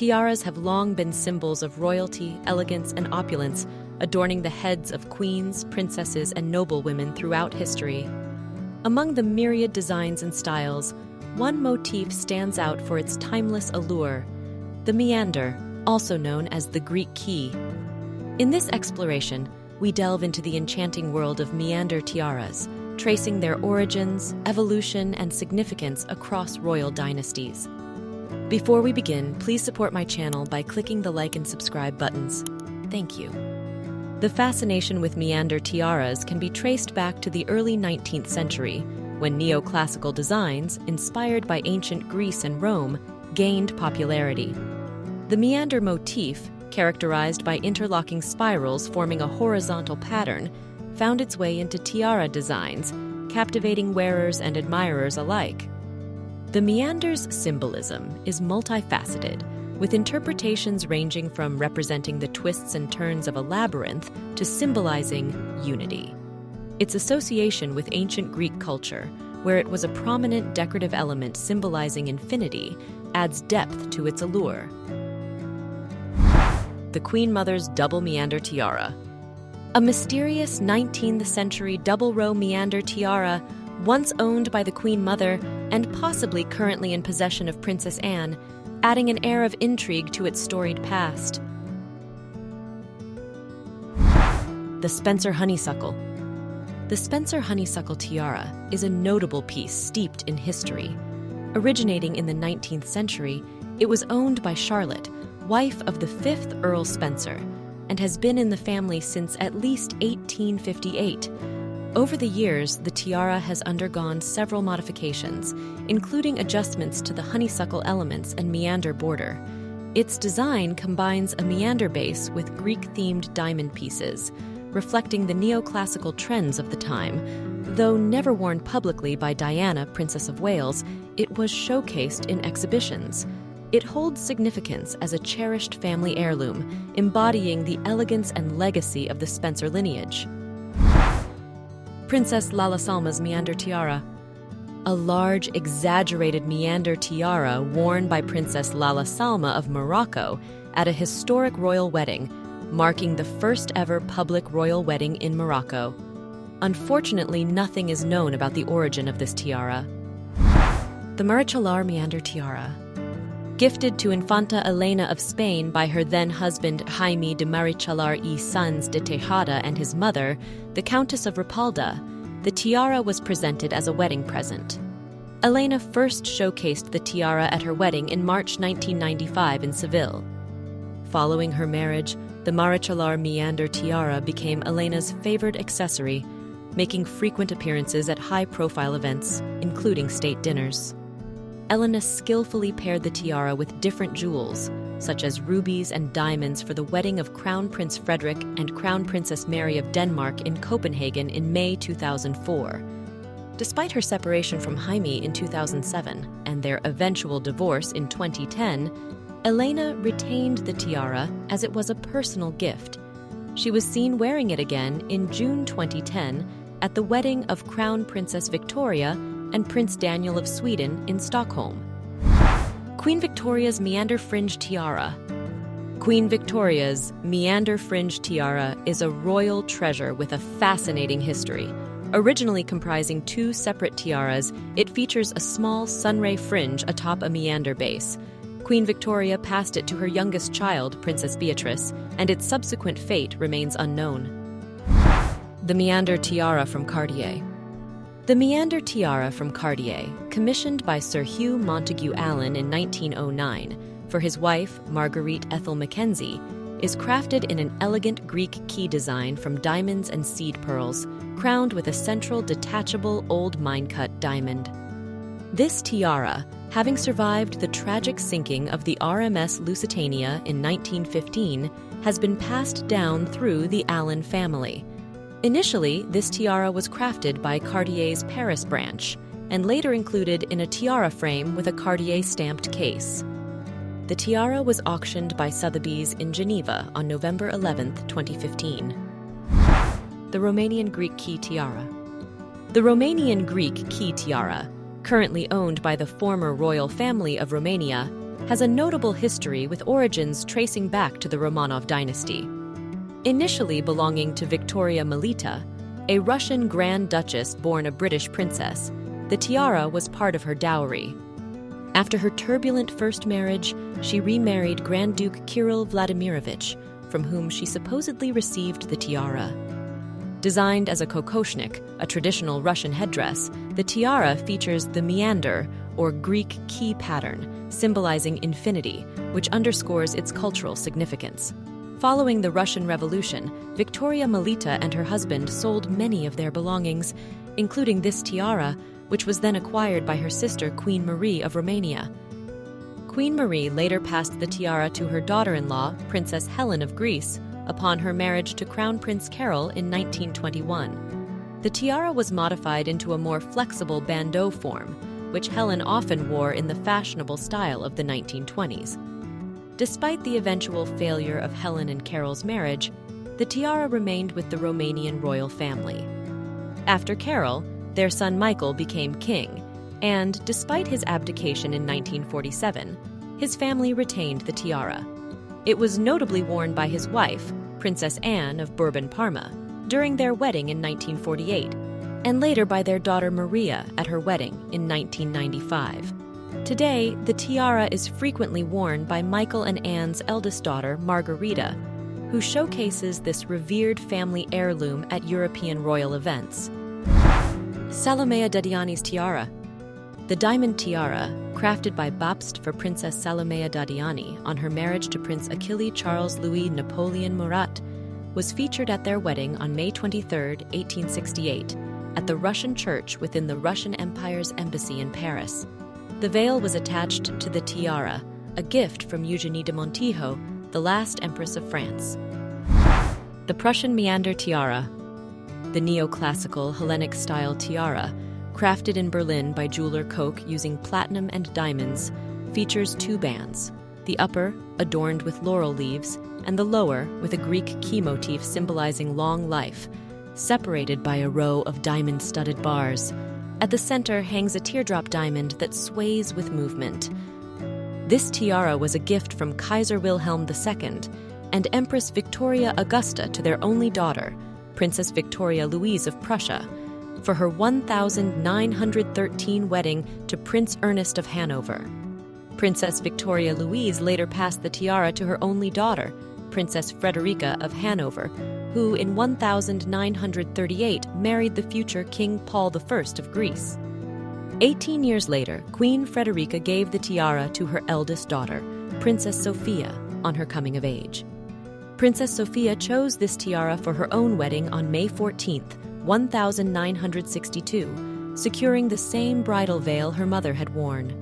Tiaras have long been symbols of royalty, elegance, and opulence, adorning the heads of queens, princesses, and noblewomen throughout history. Among the myriad designs and styles, one motif stands out for its timeless allure: the meander, also known as the Greek key. In this exploration, we delve into the enchanting world of meander tiaras, tracing their origins, evolution, and significance across royal dynasties. Before we begin, please support my channel by clicking the like and subscribe buttons. Thank you. The fascination with meander tiaras can be traced back to the early 19th century, when neoclassical designs, inspired by ancient Greece and Rome, gained popularity. The meander motif, characterized by interlocking spirals forming a horizontal pattern, found its way into tiara designs, captivating wearers and admirers alike. The meander's symbolism is multifaceted, with interpretations ranging from representing the twists and turns of a labyrinth to symbolizing unity. Its association with ancient Greek culture, where it was a prominent decorative element symbolizing infinity, adds depth to its allure. The Queen Mother's double meander tiara. A mysterious 19th-century double-row meander tiara, once owned by the Queen Mother and possibly currently in possession of Princess Anne, adding an air of intrigue to its storied past. The Spencer honeysuckle. The Spencer honeysuckle tiara is a notable piece steeped in history. Originating in the 19th century, it was owned by Charlotte, wife of the 5th Earl Spencer, and has been in the family since at least 1858. Over the years, the tiara has undergone several modifications, including adjustments to the honeysuckle elements and meander border. Its design combines a meander base with Greek-themed diamond pieces, reflecting the neoclassical trends of the time. Though never worn publicly by Diana, Princess of Wales, it was showcased in exhibitions. It holds significance as a cherished family heirloom, embodying the elegance and legacy of the Spencer lineage. Princess Lala Salma's meander tiara. A large, exaggerated meander tiara worn by Princess Lala Salma of Morocco at a historic royal wedding, marking the first ever public royal wedding in Morocco. Unfortunately, nothing is known about the origin of this tiara. The Marichalar meander tiara. Gifted to Infanta Elena of Spain by her then-husband Jaime de Marichalar y Sons de Tejada and his mother, the Countess of Rapalda, the tiara was presented as a wedding present. Elena first showcased the tiara at her wedding in March 1995 in Seville. Following her marriage, the Marichalar meander tiara became Elena's favorite accessory, making frequent appearances at high-profile events, including state dinners. Elena skillfully paired the tiara with different jewels, such as rubies and diamonds, for the wedding of Crown Prince Frederik and Crown Princess Mary of Denmark in Copenhagen in May 2004. Despite her separation from Jaime in 2007 and their eventual divorce in 2010, Elena retained the tiara as it was a personal gift. She was seen wearing it again in June 2010 at the wedding of Crown Princess Victoria and Prince Daniel of Sweden in Stockholm. Queen Victoria's meander fringe tiara. Queen Victoria's meander fringe tiara is a royal treasure with a fascinating history. Originally comprising two separate tiaras, it features a small sunray fringe atop a meander base. Queen Victoria passed it to her youngest child, Princess Beatrice, and its subsequent fate remains unknown. The meander tiara from Cardier. The meander tiara from Cartier, commissioned by Sir Hugh Montagu Allen in 1909 for his wife, Marguerite Ethel Mackenzie, is crafted in an elegant Greek key design from diamonds and seed pearls, crowned with a central detachable old mine-cut diamond. This tiara, having survived the tragic sinking of the RMS Lusitania in 1915, has been passed down through the Allen family. Initially, this tiara was crafted by Cartier's Paris branch and later included in a tiara frame with a Cartier-stamped case. The tiara was auctioned by Sotheby's in Geneva on November 11, 2015. The Romanian Greek key tiara. The Romanian Greek key tiara, currently owned by the former royal family of Romania, has a notable history with origins tracing back to the Romanov dynasty. Initially belonging to Victoria Melita, a Russian Grand Duchess born a British princess, the tiara was part of her dowry. After her turbulent first marriage, she remarried Grand Duke Kirill Vladimirovich, from whom she supposedly received the tiara. Designed as a kokoshnik, a traditional Russian headdress, the tiara features the meander, or Greek key pattern, symbolizing infinity, which underscores its cultural significance. Following the Russian Revolution, Victoria Melita and her husband sold many of their belongings, including this tiara, which was then acquired by her sister Queen Marie of Romania. Queen Marie later passed the tiara to her daughter-in-law, Princess Helen of Greece, upon her marriage to Crown Prince Carol in 1921. The tiara was modified into a more flexible bandeau form, which Helen often wore in the fashionable style of the 1920s. Despite the eventual failure of Helen and Carol's marriage, the tiara remained with the Romanian royal family. After Carol, their son Michael became king, and despite his abdication in 1947, his family retained the tiara. It was notably worn by his wife, Princess Anne of Bourbon-Parma, during their wedding in 1948, and later by their daughter Maria at her wedding in 1995. Today, the tiara is frequently worn by Michael and Anne's eldest daughter, Margarita, who showcases this revered family heirloom at European royal events. Salome Dadiani's tiara. The diamond tiara, crafted by Babst for Princess Salome Dadiani on her marriage to Prince Achille Charles Louis Napoleon Murat, was featured at their wedding on May 23, 1868, at the Russian church within the Russian Empire's embassy in Paris. The veil was attached to the tiara, a gift from Eugénie de Montijo, the last Empress of France. The Prussian meander tiara. The neoclassical Hellenic-style tiara, crafted in Berlin by jeweler Koch using platinum and diamonds, features two bands, the upper adorned with laurel leaves and the lower with a Greek key motif symbolizing long life, separated by a row of diamond-studded bars. At the center hangs a teardrop diamond that sways with movement. This tiara was a gift from Kaiser Wilhelm II and Empress Victoria Augusta to their only daughter, Princess Victoria Louise of Prussia, for her 1913 wedding to Prince Ernest of Hanover. Princess Victoria Louise later passed the tiara to her only daughter, Princess Frederica of Hanover, who in 1938 married the future King Paul I of Greece. 18 years later, Queen Frederica gave the tiara to her eldest daughter, Princess Sophia, on her coming of age. Princess Sophia chose this tiara for her own wedding on May 14, 1962, securing the same bridal veil her mother had worn.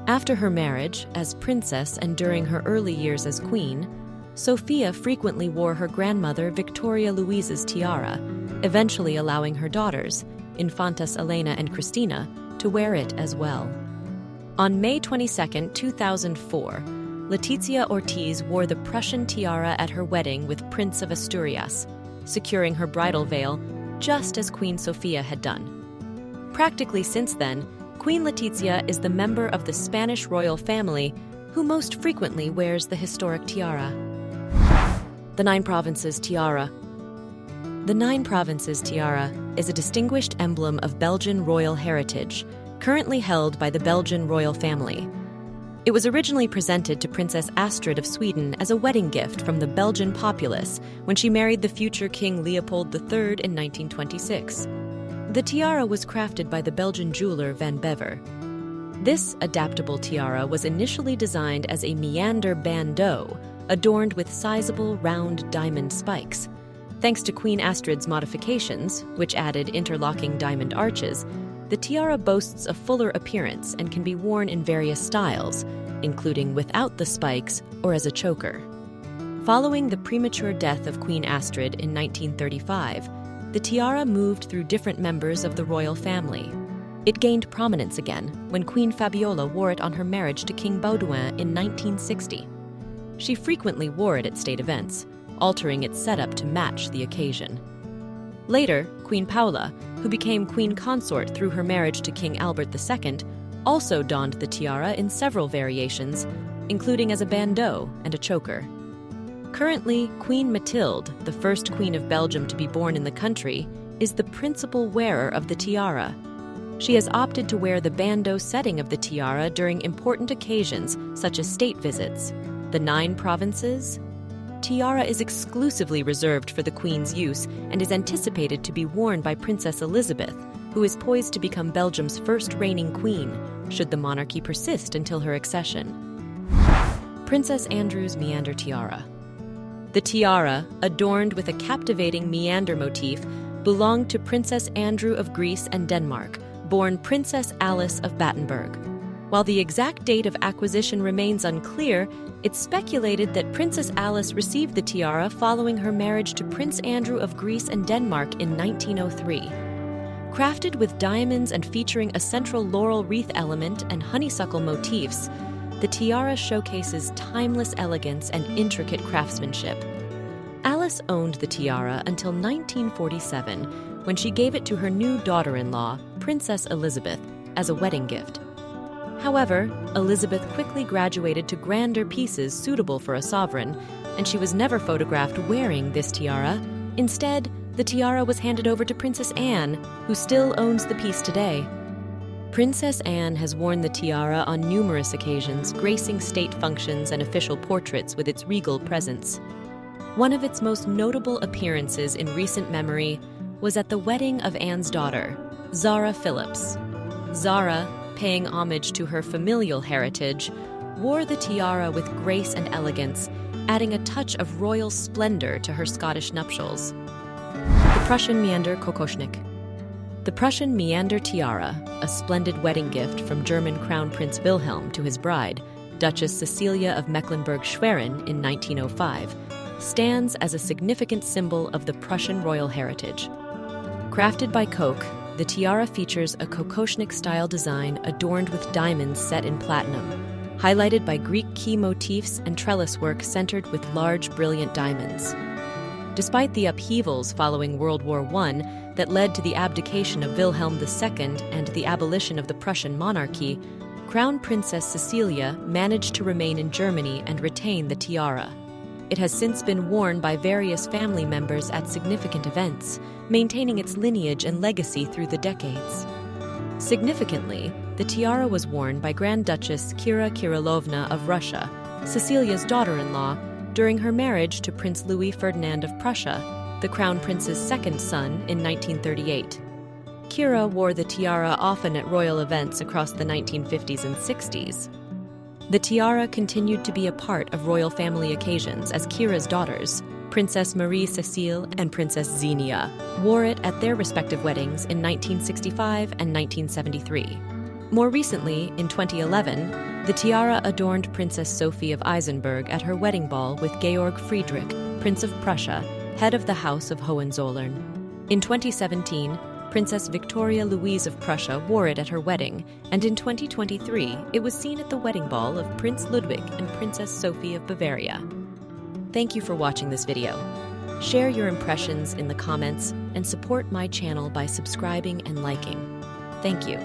After her marriage, as princess and during her early years as queen, Sophia frequently wore her grandmother Victoria Louise's tiara, eventually allowing her daughters, Infantas Elena and Cristina, to wear it as well. On May 22, 2004, Letizia Ortiz wore the Prussian tiara at her wedding with Prince of Asturias, securing her bridal veil just as Queen Sophia had done. Practically since then, Queen Letizia is the member of the Spanish royal family who most frequently wears the historic tiara. The Nine Provinces tiara. The Nine Provinces tiara is a distinguished emblem of Belgian royal heritage, currently held by the Belgian royal family. It was originally presented to Princess Astrid of Sweden as a wedding gift from the Belgian populace when she married the future King Leopold III in 1926. The tiara was crafted by the Belgian jeweler Van Bever. This adaptable tiara was initially designed as a meander bandeau, adorned with sizable round diamond spikes. Thanks to Queen Astrid's modifications, which added interlocking diamond arches, the tiara boasts a fuller appearance and can be worn in various styles, including without the spikes or as a choker. Following the premature death of Queen Astrid in 1935, the tiara moved through different members of the royal family. It gained prominence again when Queen Fabiola wore it on her marriage to King Baudouin in 1960. She frequently wore it at state events, altering its setup to match the occasion. Later, Queen Paula, who became queen consort through her marriage to King Albert II, also donned the tiara in several variations, including as a bandeau and a choker. Currently, Queen Mathilde, the first queen of Belgium to be born in the country, is the principal wearer of the tiara. She has opted to wear the bandeau setting of the tiara during important occasions such as state visits. The 9 provinces. Tiara is exclusively reserved for the Queen's use and is anticipated to be worn by Princess Elizabeth, who is poised to become Belgium's first reigning queen, should the monarchy persist until her accession. Princess Andrew's Meander Tiara. The tiara, adorned with a captivating meander motif, belonged to Princess Andrew of Greece and Denmark, born Princess Alice of Battenberg. While the exact date of acquisition remains unclear, it's speculated that Princess Alice received the tiara following her marriage to Prince Andrew of Greece and Denmark in 1903. Crafted with diamonds and featuring a central laurel wreath element and honeysuckle motifs, the tiara showcases timeless elegance and intricate craftsmanship. Alice owned the tiara until 1947, when she gave it to her new daughter-in-law, Princess Elizabeth, as a wedding gift. However, Elizabeth quickly graduated to grander pieces suitable for a sovereign, and she was never photographed wearing this tiara. Instead, the tiara was handed over to Princess Anne, who still owns the piece today. Princess Anne has worn the tiara on numerous occasions, gracing state functions and official portraits with its regal presence. One of its most notable appearances in recent memory was at the wedding of Anne's daughter, Zara Phillips. Zara, paying homage to her familial heritage, wore the tiara with grace and elegance, adding a touch of royal splendor to her Scottish nuptials. The Prussian meander kokoshnik. The Prussian meander tiara, a splendid wedding gift from German Crown Prince Wilhelm to his bride, Duchess Cecilia of Mecklenburg-Schwerin in 1905, stands as a significant symbol of the Prussian royal heritage. Crafted by Koch, the tiara features a kokoshnik-style design adorned with diamonds set in platinum, highlighted by Greek key motifs and trellis work centered with large, brilliant diamonds. Despite the upheavals following World War I that led to the abdication of Wilhelm II and the abolition of the Prussian monarchy, Crown Princess Cecilia managed to remain in Germany and retain the tiara. It has since been worn by various family members at significant events, maintaining its lineage and legacy through the decades. Significantly, the tiara was worn by Grand Duchess Kira Kirillovna of Russia, Cecilia's daughter-in-law, during her marriage to Prince Louis Ferdinand of Prussia, the Crown Prince's second son, in 1938. Kira wore the tiara often at royal events across the 1950s and 60s. The tiara continued to be a part of royal family occasions as Kira's daughters, Princess Marie-Cécile and Princess Xenia, wore it at their respective weddings in 1965 and 1973. More recently, in 2011, the tiara adorned Princess Sophie of Eisenberg at her wedding ball with Georg Friedrich, Prince of Prussia, head of the House of Hohenzollern. In 2017, Princess Victoria Louise of Prussia wore it at her wedding, and in 2023, it was seen at the wedding ball of Prince Ludwig and Princess Sophie of Bavaria. Thank you for watching this video. Share your impressions in the comments and support my channel by subscribing and liking. Thank you.